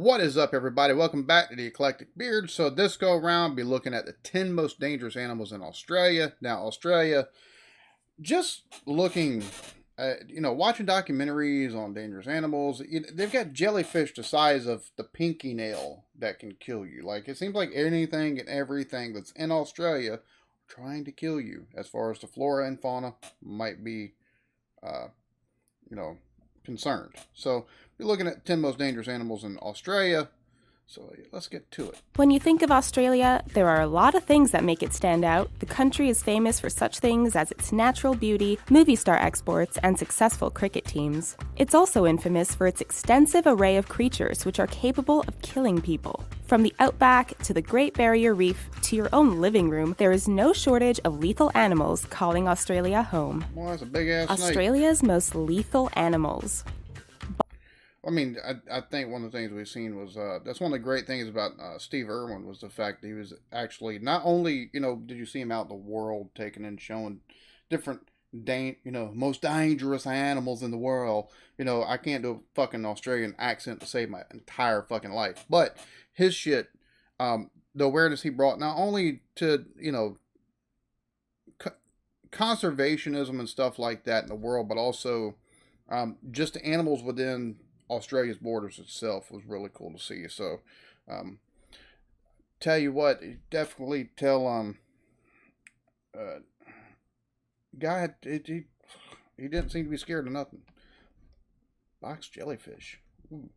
What is up, everybody? Welcome back to the Eclectic Beard. So this go around, be looking at the 10 most dangerous animals in Australia. Now, Australia, just looking at, watching documentaries on dangerous animals, they've got jellyfish the size of the pinky nail that can kill you. Like, it seems like anything and everything that's in Australia trying to kill you as far as the flora and fauna might be, uh, you know, concerned. So we're looking at 10 most dangerous animals in Australia. So let's get to it. When you think of Australia, there are a lot of things that make it stand out. The country is famous for such things as its natural beauty, movie star exports, and successful cricket teams. It's also infamous for its extensive array of creatures which are capable of killing people. From the outback to the Great Barrier Reef to your own living room, there is no shortage of lethal animals calling Australia home. Well, that's a big ass snake. Australia's most lethal animals. I mean, I think one of the things we've seen was that's one of the great things about Steve Irwin was the fact that he was actually not only did you see him out in the world taking and showing different most dangerous animals in the world. I can't do a fucking Australian accent to save my entire fucking life, but his shit, the awareness he brought not only to conservationism and stuff like that in the world, but also just the animals within Australia's borders itself was really cool to see. So, tell you what, definitely tell guy he didn't seem to be scared of nothing. Box jellyfish. Ooh.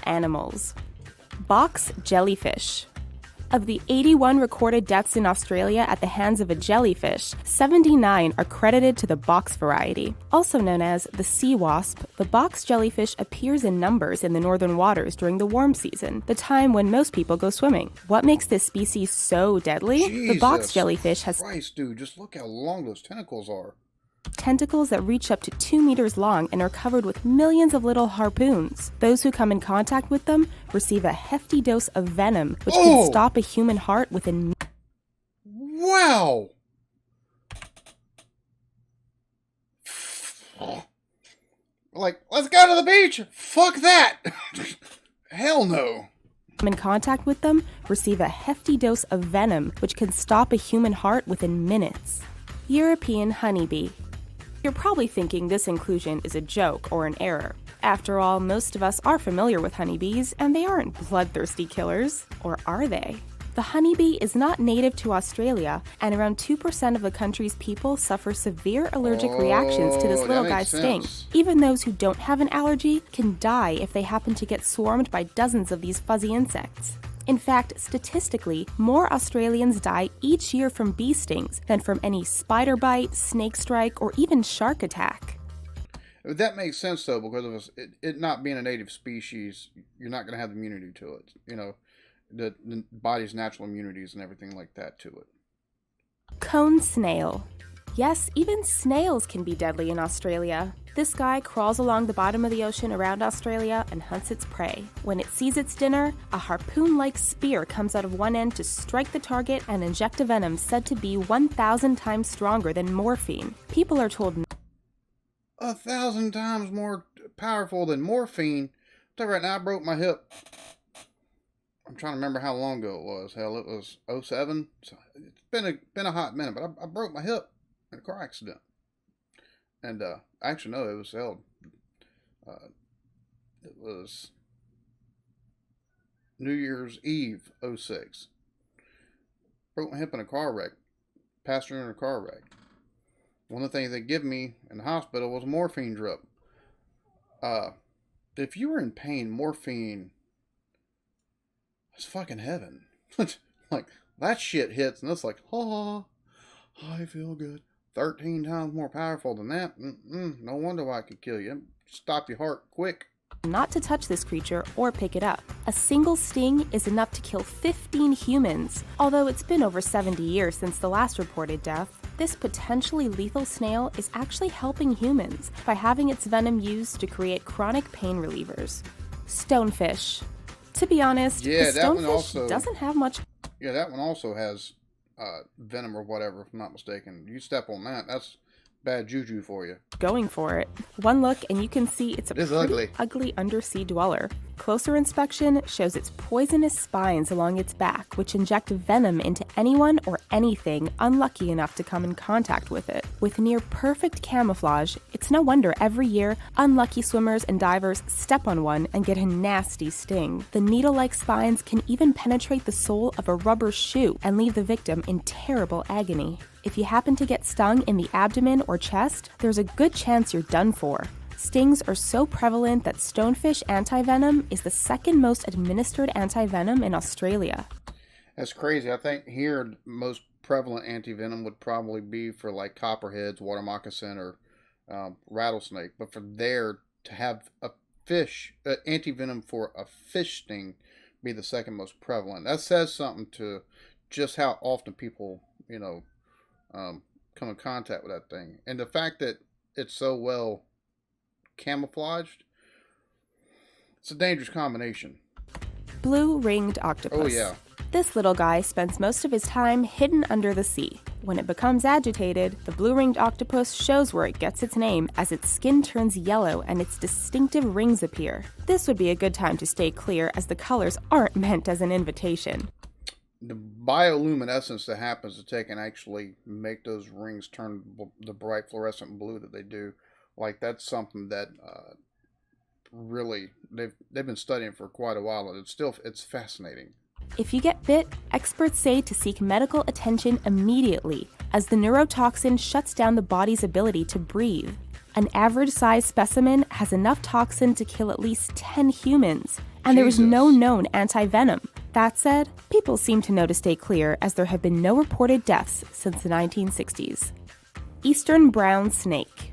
Animals. Box jellyfish. Of the 81 recorded deaths in Australia at the hands of a jellyfish, 79 are credited to the box variety. Also known as the sea wasp, the box jellyfish appears in numbers in the northern waters during the warm season, the time when most people go swimming. What makes this species so deadly? Jesus The box jellyfish has Christ, dude, just look how long those tentacles are. Tentacles that reach up to 2 meters long and are covered with millions of little harpoons. Those who come in contact with them receive a hefty dose of venom, which can stop a human heart within. Wow! Like, let's go to the beach! Fuck that! Hell no! Come in contact with them receive a hefty dose of venom, which can stop a human heart within minutes. European honeybee. You're probably thinking this inclusion is a joke or an error. After all, most of us are familiar with honeybees, and they aren't bloodthirsty killers. Or are they? The honeybee is not native to Australia, and around 2% of the country's people suffer severe allergic reactions to this little guy's sting. Even those who don't have an allergy can die if they happen to get swarmed by dozens of these fuzzy insects. In fact, statistically, more Australians die each year from bee stings than from any spider bite, snake strike, or even shark attack. That makes sense, though, because of it not being a native species, you're not going to have immunity to it. The body's natural immunities and everything like that to it. Cone snail. Yes, even snails can be deadly in Australia. This guy crawls along the bottom of the ocean around Australia and hunts its prey. When it sees its dinner, a harpoon-like spear comes out of one end to strike the target and inject a venom said to be 1,000 times stronger than morphine. People are told 1,000 times more powerful than morphine. I'll tell you right now, I broke my hip. I'm trying to remember how long ago it was. Hell, it was 07. So it's been a hot minute, but I broke my hip in a car accident. And actually, no, it was held. It was New Year's Eve, 06. Broke my hip in a car wreck. Passed through in a car wreck. One of the things they give me in the hospital was a morphine drip. If you were in pain, morphine is fucking heaven. Like, that shit hits, and it's like, I feel good. 13 times more powerful than that. No wonder why it could kill you. Stop your heart quick. Not to touch this creature or pick it up. A single sting is enough to kill 15 humans. Although it's been over 70 years since the last reported death, this potentially lethal snail is actually helping humans by having its venom used to create chronic pain relievers. Stonefish. To be honest, the stonefish doesn't have much. Yeah, that one also has venom or whatever, if I'm not mistaken. You step on that, that's bad juju for you. Going for it. One look and you can see it's a pretty ugly undersea dweller. Closer inspection shows its poisonous spines along its back, which inject venom into anyone or anything unlucky enough to come in contact with it. With near perfect camouflage, it's no wonder every year unlucky swimmers and divers step on one and get a nasty sting. The needle-like spines can even penetrate the sole of a rubber shoe and leave the victim in terrible agony. If you happen to get stung in the abdomen or chest, there's a good chance you're done for. Stings are so prevalent that Stonefish antivenom is the second most administered antivenom in Australia. That's crazy. I think here the most prevalent antivenom would probably be for like copperheads, water moccasin, or rattlesnake. But for there to have a fish, antivenom for a fish sting be the second most prevalent. That says something to just how often people, come in contact with that thing. And the fact that it's so well camouflaged, it's a dangerous combination. Blue-ringed octopus. Oh yeah. This little guy spends most of his time hidden under the sea. When it becomes agitated, the blue-ringed octopus shows where it gets its name as its skin turns yellow and its distinctive rings appear. This would be a good time to stay clear as the colors aren't meant as an invitation. The bioluminescence that happens to take and actually make those rings turn the bright fluorescent blue that they do, like that's something that really they've been studying for quite a while, and it's fascinating. If you get bit, experts say to seek medical attention immediately, as the neurotoxin shuts down the body's ability to breathe. An average-sized specimen has enough toxin to kill at least 10 humans, and there is no known antivenom. That said, people seem to know to stay clear as there have been no reported deaths since the 1960s. Eastern brown snake.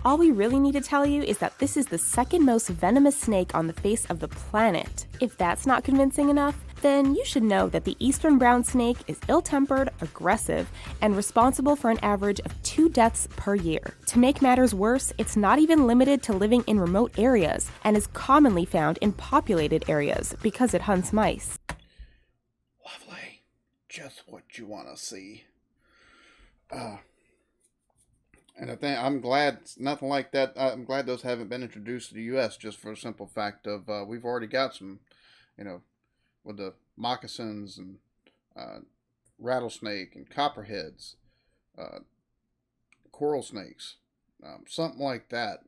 All we really need to tell you is that this is the second most venomous snake on the face of the planet. If that's not convincing enough, then you should know that the eastern brown snake is ill-tempered, aggressive, and responsible for an average of 2 deaths per year. To make matters worse, it's not even limited to living in remote areas and is commonly found in populated areas because it hunts mice. Lovely. Just what you want to see. And I think I'm glad nothing like that. I'm glad those haven't been introduced to the U.S. just for the simple fact of we've already got some, with the moccasins and rattlesnake and copperheads, coral snakes, something like that.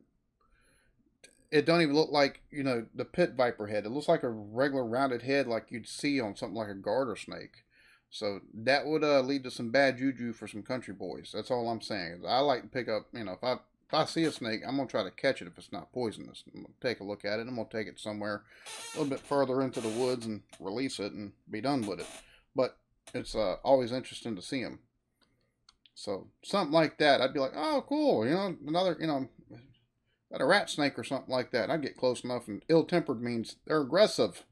It don't even look like, the pit viper head. It looks like a regular rounded head like you'd see on something like a garter snake. So that would lead to some bad juju for some country boys. That's all I'm saying. I like to pick up, if I see a snake, I'm going to try to catch it if it's not poisonous. I'm going to take a look at it. I'm going to take it somewhere a little bit further into the woods and release it and be done with it. But it's always interesting to see them. So something like that, I'd be like, oh, cool. Another, a rat snake or something like that. I'd get close enough. And ill-tempered means they're aggressive.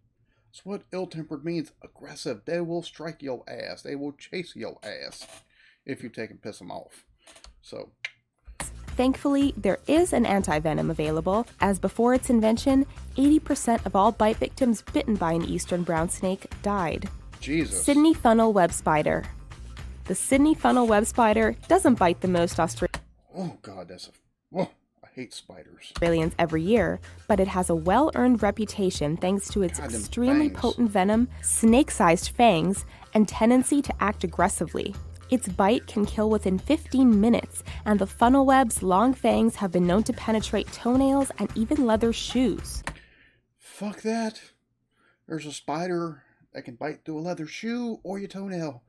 That's what ill-tempered means, aggressive. They will strike your ass. They will chase your ass if you take and piss them off. So, thankfully, there is an antivenom available, as before its invention, 80% of all bite victims bitten by an eastern brown snake died. Jesus. Sydney funnel web spider. The Sydney funnel web spider doesn't bite the most Australians. Oh, God, I hate spiders. Australians every year, but it has a well-earned reputation thanks to its extremely potent venom, snake-sized fangs, and tendency to act aggressively. Its bite can kill within 15 minutes, and the funnel web's long fangs have been known to penetrate toenails and even leather shoes. Fuck that. There's a spider that can bite through a leather shoe or your toenail.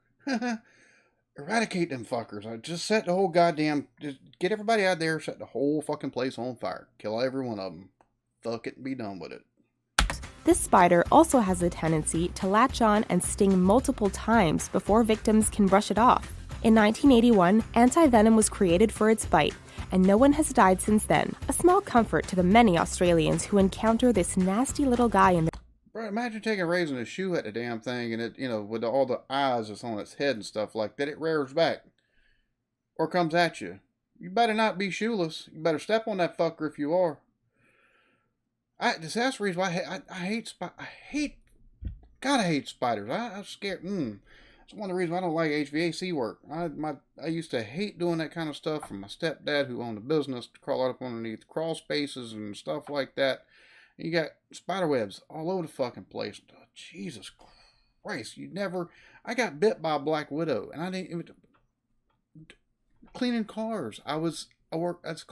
Eradicate them fuckers. I just set the whole just get everybody out there, set the whole fucking place on fire. Kill every one of them. Fuck it and be done with it. This spider also has a tendency to latch on and sting multiple times before victims can brush it off. In 1981, antivenom was created for its bite, and no one has died since then. A small comfort to the many Australians who encounter this nasty little guy in their... Bro, imagine raising a shoe at the damn thing and it, with all the eyes that's on its head and stuff like that, it rears back. Or comes at you. You better not be shoeless. You better step on that fucker if you are. That's the reason why I hate spiders. I'm scared. It's one of the reasons I don't like HVAC work. I used to hate doing that kind of stuff from my stepdad who owned a business to crawl up underneath crawl spaces and stuff like that. You got spider webs all over the fucking place. Oh, Jesus Christ, I got bit by a black widow, and I didn't even cleaning cars. I worked as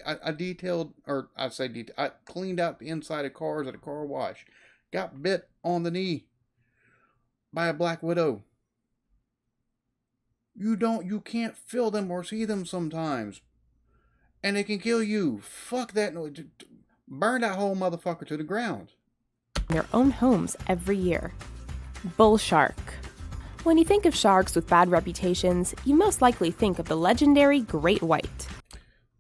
I detailed, or I say detail. I cleaned out the inside of cars at a car wash. Got bit on the knee by a black widow. You can't feel them or see them sometimes, and they can kill you. Fuck that noise. Burn that whole motherfucker to the ground. Their own homes every year. Bull shark. When you think of sharks with bad reputations, you most likely think of the legendary great white.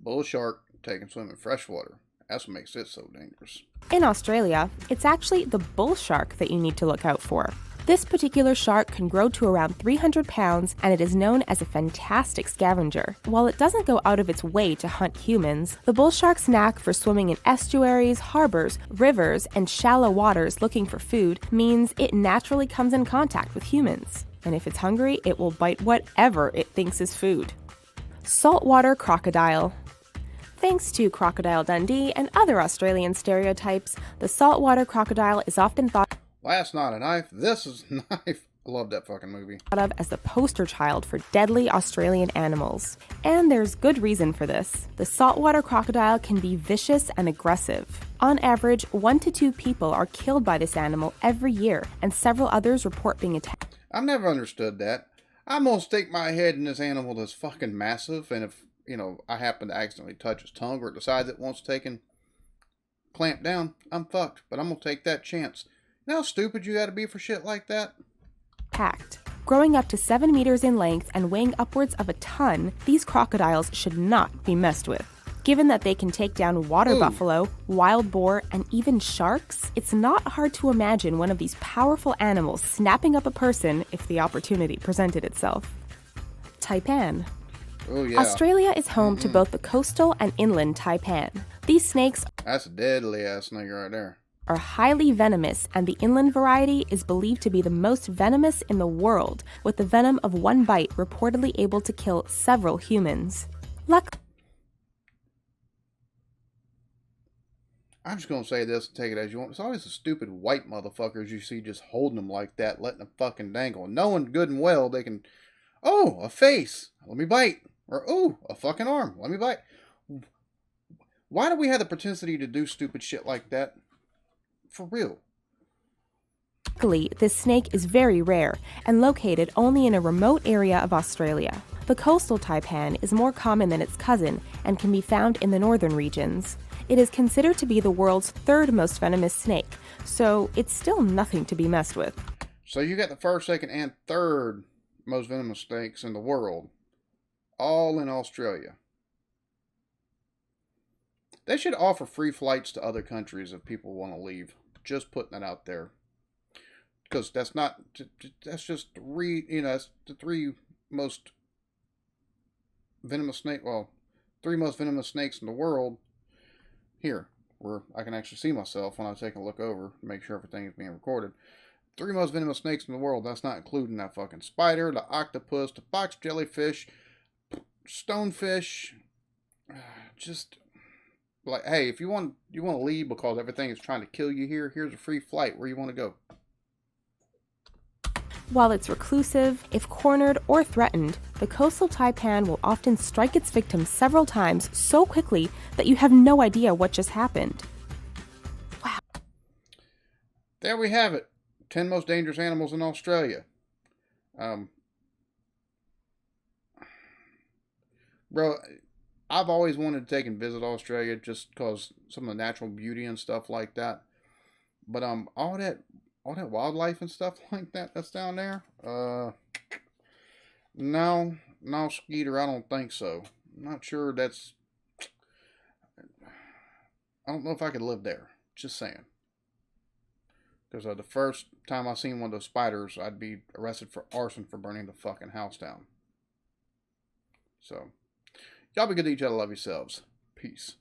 Bull shark taking swim in freshwater. That's what makes it so dangerous. In Australia, it's actually the bull shark that you need to look out for. This particular shark can grow to around 300 pounds, and it is known as a fantastic scavenger. While it doesn't go out of its way to hunt humans, the bull shark's knack for swimming in estuaries, harbors, rivers, and shallow waters looking for food means it naturally comes in contact with humans. And if it's hungry, it will bite whatever it thinks is food. Saltwater crocodile. Thanks to Crocodile Dundee and other Australian stereotypes, the saltwater crocodile is often thought That's not a knife. This is a knife. I love that fucking movie. of as the poster child for deadly Australian animals. And there's good reason for this. The saltwater crocodile can be vicious and aggressive. On average, 1 to 2 people are killed by this animal every year, and several others report being attacked. I've never understood that. I'm gonna stick my head in this animal that's fucking massive, and if, I happen to accidentally touch its tongue or it decides it wants taken clamped down, I'm fucked. But I'm gonna take that chance. You know how stupid you gotta be for shit like that? Packed. Growing up to 7 meters in length and weighing upwards of a ton, these crocodiles should not be messed with. Given that they can take down water buffalo, wild boar, and even sharks, it's not hard to imagine one of these powerful animals snapping up a person if the opportunity presented itself. Taipan. Oh, yeah. Australia is home to both the coastal and inland taipan. These snakes That's a deadly ass snake right there. are highly venomous, and the inland variety is believed to be the most venomous in the world, with the venom of one bite reportedly able to kill several humans. I'm just gonna say this and take it as you want. It's always the stupid white motherfuckers you see just holding them like that, letting them fucking dangle. Knowing good and well they can, a face, let me bite. Or, a fucking arm, let me bite. Why do we have the propensity to do stupid shit like that? For real. Luckily, this snake is very rare and located only in a remote area of Australia. The coastal taipan is more common than its cousin and can be found in the northern regions. It is considered to be the world's 3rd most venomous snake, so it's still nothing to be messed with. So you got the 1st, 2nd, and 3rd most venomous snakes in the world, all in Australia. They should offer free flights to other countries if people want to leave. Just putting that out there. Because that's just that's the 3 most venomous snake, 3 most venomous snakes in the world. Here, where I can actually see myself when I take a look over, make sure everything is being recorded. 3 most venomous snakes in the world. That's not including that fucking spider, the octopus, the box jellyfish, stonefish. Just like, hey, if you want to leave because everything is trying to kill you here, here's a free flight where you want to go. While it's reclusive, if cornered or threatened, the coastal taipan will often strike its victim several times so quickly that you have no idea what just happened. Wow. There we have it. 10 most dangerous animals in Australia. Bro, I've always wanted to take and visit Australia just because some of the natural beauty and stuff like that. But all that wildlife and stuff like that that's down there, no, Skeeter, I don't think so. I'm not sure I don't know if I could live there. Just saying. Because the first time I seen one of those spiders, I'd be arrested for arson for burning the fucking house down. So, y'all be good to each other. Love yourselves. Peace.